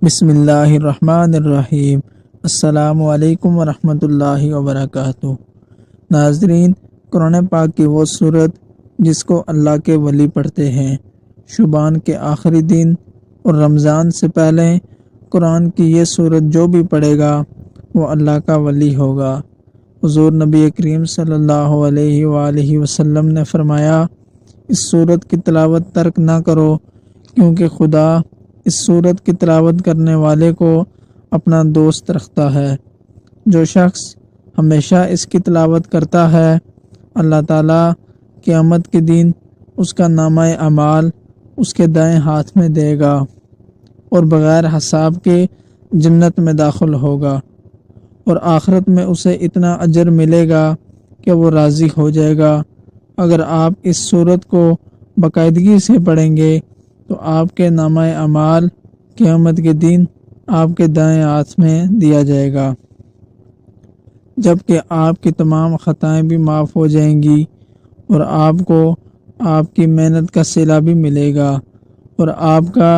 بسم اللہ الرحمن الرحیم۔ السلام علیکم ورحمۃ اللہ وبرکاتہ۔ ناظرین، قرآن پاک کی وہ سورت جس کو اللہ کے ولی پڑھتے ہیں، شعبان کے آخری دن اور رمضان سے پہلے قرآن کی یہ سورت جو بھی پڑھے گا وہ اللہ کا ولی ہوگا۔ حضور نبی کریم صلی اللہ علیہ وآلہ وسلم نے فرمایا، اس سورت کی تلاوت ترک نہ کرو، کیونکہ خدا اس سورت کی تلاوت کرنے والے کو اپنا دوست رکھتا ہے۔ جو شخص ہمیشہ اس کی تلاوت کرتا ہے، اللہ تعالیٰ قیامت کے دن اس کا نامہ اعمال اس کے دائیں ہاتھ میں دے گا اور بغیر حساب کے جنت میں داخل ہوگا، اور آخرت میں اسے اتنا اجر ملے گا کہ وہ راضی ہو جائے گا۔ اگر آپ اس سورت کو باقاعدگی سے پڑھیں گے تو آپ کے نامہ اعمال قیامت کے دن آپ کے دائیں ہاتھ میں دیا جائے گا، جبکہ آپ کی تمام خطائیں بھی معاف ہو جائیں گی، اور آپ کو آپ کی محنت کا صلہ بھی ملے گا، اور آپ کا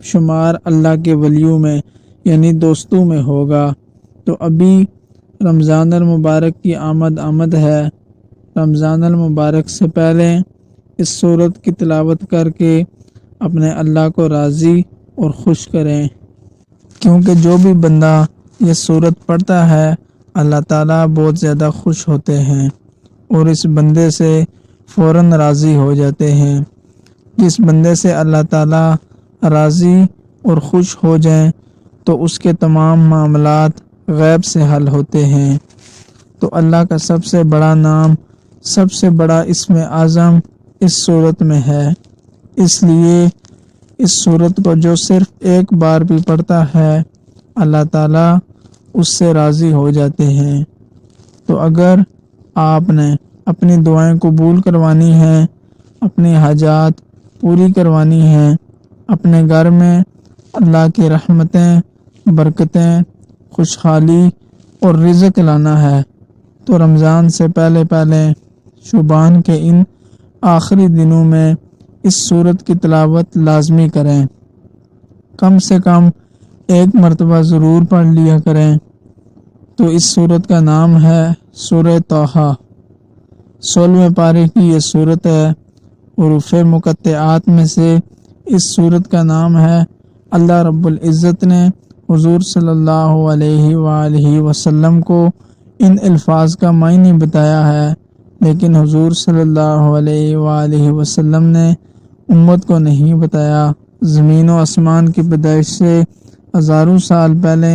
شمار اللہ کے ولیوں میں یعنی دوستوں میں ہوگا۔ تو ابھی رمضان المبارک کی آمد ہے۔ رمضان المبارک سے پہلے اس سورت کی تلاوت کر کے اپنے اللہ کو راضی اور خوش کریں، کیونکہ جو بھی بندہ یہ سورت پڑھتا ہے اللہ تعالیٰ بہت زیادہ خوش ہوتے ہیں اور اس بندے سے فوراً راضی ہو جاتے ہیں۔ جس بندے سے اللہ تعالیٰ راضی اور خوش ہو جائیں تو اس کے تمام معاملات غیب سے حل ہوتے ہیں۔ تو اللہ کا سب سے بڑا نام، سب سے بڑا اسم اعظم اس سورت میں ہے، اس لیے اس سورت کو جو صرف ایک بار بھی پڑھتا ہے اللہ تعالیٰ اس سے راضی ہو جاتے ہیں۔ تو اگر آپ نے اپنی دعائیں قبول کروانی ہیں، اپنی حاجات پوری کروانی ہیں، اپنے گھر میں اللہ کی رحمتیں، برکتیں، خوشحالی اور رزق لانا ہے، تو رمضان سے پہلے شعبان کے ان آخری دنوں میں اس سورت کی تلاوت لازمی کریں، کم سے کم ایک مرتبہ ضرور پڑھ لیا کریں۔ تو اس سورت کا نام ہے سورہ طٰہٰ۔ 16ویں پارے کی یہ سورت ہے۔ حروف مقطعات میں سے اس سورت کا نام ہے۔ اللہ رب العزت نے حضور صلی اللہ علیہ وآلہ وسلم کو ان الفاظ کا معنی بتایا ہے، لیکن حضور صلی اللہ علیہ وآلہ وسلم نے امت کو نہیں بتایا۔ زمین و آسمان کی پیدائش سے ہزاروں سال پہلے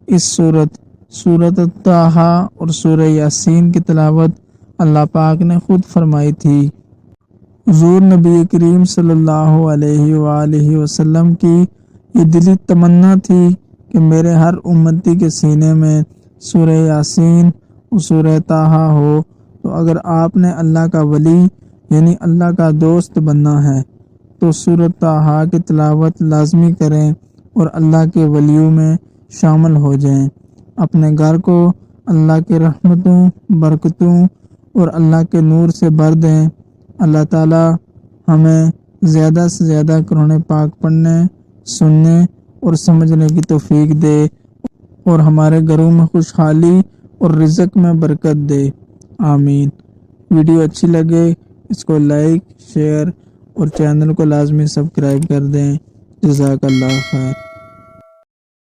اس سورت طٰہٰ اور سورہ یاسین کی تلاوت اللہ پاک نے خود فرمائی تھی۔ حضور نبی کریم صلی اللہ علیہ وآلہ وسلم کی یہ دلی تمنا تھی کہ میرے ہر امتی کے سینے میں سورہ یاسین اور سورہ طٰہٰ ہو۔ تو اگر آپ نے اللہ کا ولی یعنی اللہ کا دوست بننا ہے تو سورۃ طٰہٰ کی تلاوت لازمی کریں اور اللہ کے ولیوں میں شامل ہو جائیں۔ اپنے گھر کو اللہ کی رحمتوں، برکتوں اور اللہ کے نور سے بھر دیں۔ اللہ تعالیٰ ہمیں زیادہ سے زیادہ قرآن پاک پڑھنے، سننے اور سمجھنے کی توفیق دے، اور ہمارے گھروں میں خوشحالی اور رزق میں برکت دے، آمین۔ ویڈیو اچھی لگے اس کو لائک، شیئر اور چینل کو لازمی سبسکرائب کر دیں۔ جزاک اللہ خیر۔